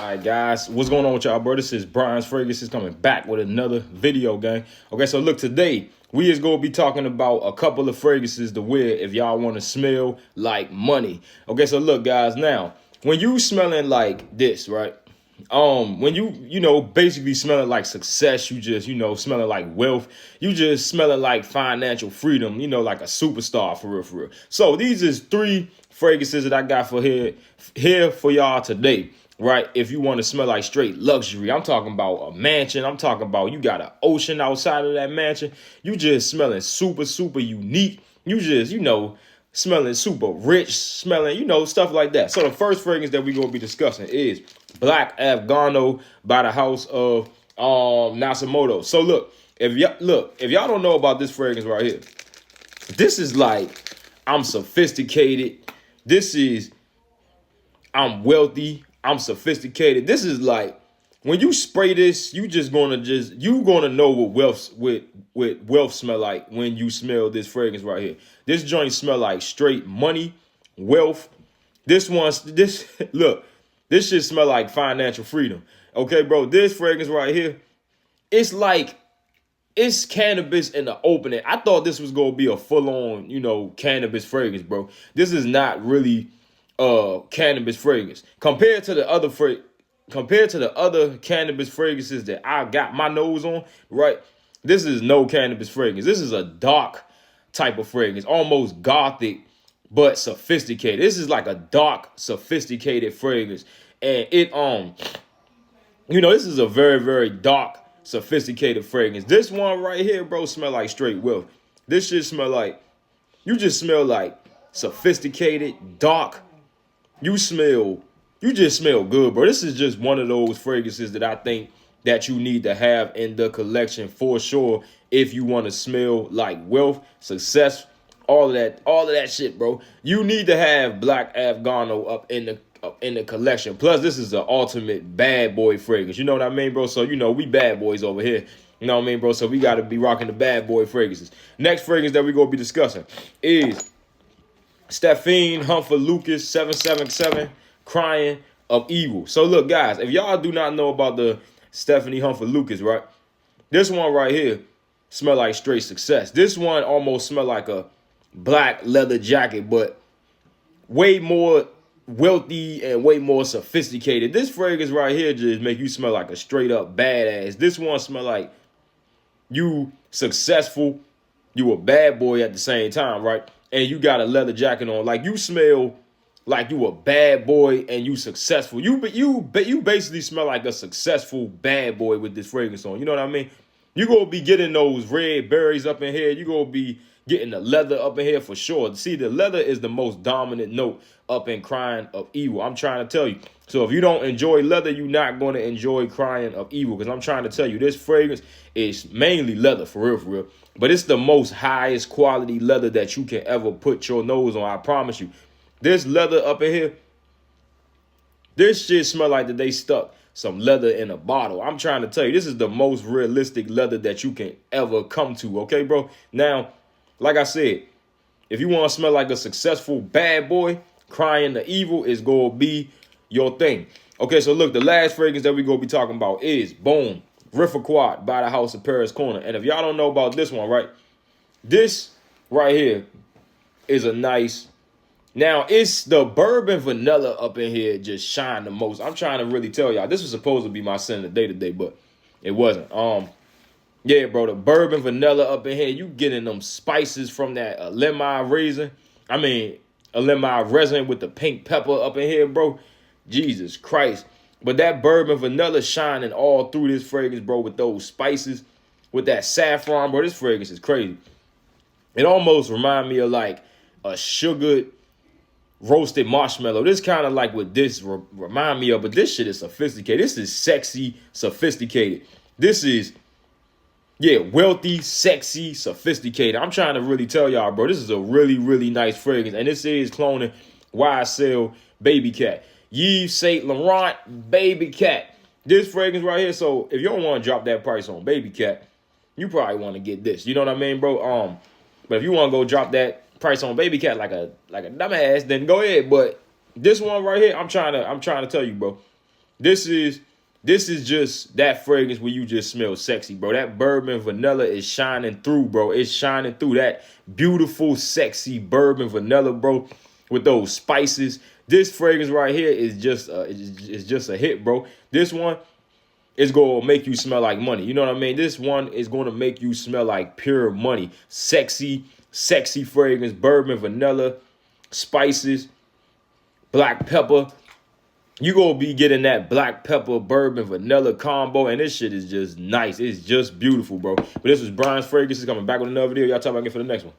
All right, guys, what's going on with y'all, bro? This is Brian's Fragrance is coming back with another video, gang. Okay, so look, today we is gonna be talking about a couple of fragrances to wear if y'all want to smell like money. Okay, so look, guys, now when you smelling like this, right? When you basically smelling like success, you just smelling like wealth, you just smelling like financial freedom, like a superstar for real, for real. So these is three fragrances that I got for here for y'all today. Right, if you want to smell like straight luxury, I'm talking about a mansion. I'm talking about you got an ocean outside of that mansion. You just smelling super unique. You just smelling super rich, smelling stuff like that. So the first fragrance that we're gonna be discussing is Black Afgano by the house of Nasamoto. So if y'all don't know about this fragrance right here, this is like I'm sophisticated. This is I'm wealthy. I'm sophisticated. This is like when you spray this, you gonna know what wealth smell like when you smell this fragrance right here. This joint smell like straight money, wealth. This shit smell like financial freedom. Okay, bro. This fragrance right here, it's cannabis in the opening. I thought this was gonna be a full-on, cannabis fragrance, bro. This is not really cannabis fragrance compared to the other cannabis fragrances that I got my nose on, right? This is no cannabis fragrance. This is a dark type of fragrance, almost gothic but sophisticated. This is like a dark sophisticated fragrance, and this is a very dark sophisticated fragrance. This one right here, bro, smell like straight wealth. This shit smell like you just smell like sophisticated, dark. You just smell good, bro. This is just one of those fragrances that I think that you need to have in the collection for sure if you want to smell like wealth, success, all of that shit, bro. You need to have Black Afgano up in the collection. Plus, this is the ultimate bad boy fragrance. You know what I mean, bro? So, we bad boys over here. You know what I mean, bro? So we got to be rocking the bad boy fragrances. Next fragrance that we're going to be discussing is Stephanie Humphrey Lucas 777 Crying of Evil. So look, guys, if y'all do not know about the Stephanie Humphrey Lucas, right? This one right here smell like straight success. This one almost smell like a black leather jacket, but way more wealthy and way more sophisticated. This fragrance right here just make you smell like a straight up badass. This one smell like you successful, you a bad boy at the same time, right? And you got a leather jacket on, like you smell like you a bad boy and you successful. You basically smell like a successful bad boy with this fragrance on. You know what I mean? You gonna be getting those red berries up in here. You gonna be getting the leather up in here for sure. See, the leather is the most dominant note up in Crying of Evil. I'm trying to tell you. So if you don't enjoy leather, you're not going to enjoy Crying of Evil, because I'm trying to tell you this fragrance is mainly leather, for real, for real. But it's the most highest quality leather that you can ever put your nose on. I promise you. This leather up in here, this shit smell like that they stuck some leather in a bottle. I'm trying to tell you, this is the most realistic leather that you can ever come to, okay, bro? Now, like I said, if you want to smell like a successful bad boy, Crying the Evil is going to be your thing. Okay, so look, the last fragrance that we're going to be talking about is, boom, Riffaquat by the House of Paris Corner. And if y'all don't know about this one, right, this right here is a nice... Now, it's the bourbon vanilla up in here just shine the most. I'm trying to really tell y'all. This was supposed to be my scent of the day today, but it wasn't. Yeah, bro, the bourbon vanilla up in here, you getting them spices from that lemon resin. I mean, a lemon resin with the pink pepper up in here, bro. Jesus Christ. But that bourbon vanilla shining all through this fragrance, bro, with those spices, with that saffron, bro. This fragrance is crazy. It almost reminds me of like a sugared roasted marshmallow. This kind of like what this remind me of, but this shit is sophisticated. This is sexy, sophisticated. This is, yeah, wealthy, sexy, sophisticated. I'm trying to really tell y'all, bro, this is a really nice fragrance. And this is cloning YSL Baby Cat. Yves Saint Laurent Baby Cat. This fragrance right here. So if you don't want to drop that price on Baby Cat, you probably want to get this. You know what I mean, bro? But if you want to go drop that price on Baby Cat like a dumbass, then go ahead. But this one right here, I'm trying to tell you, bro. This is just that fragrance where you just smell sexy, bro. That bourbon vanilla is shining through, bro. It's shining through that beautiful, sexy bourbon vanilla, bro, with those spices. This fragrance right here is just a hit, bro. This one is going to make you smell like money. You know what I mean? This one is going to make you smell like pure money. Sexy, sexy fragrance, bourbon, vanilla, spices, black pepper. You gonna be getting that black pepper, bourbon, vanilla combo, and this shit is just nice. It's just beautiful, bro. But this was Brian's Fragrances coming back with another video. Y'all talk about it for the next one.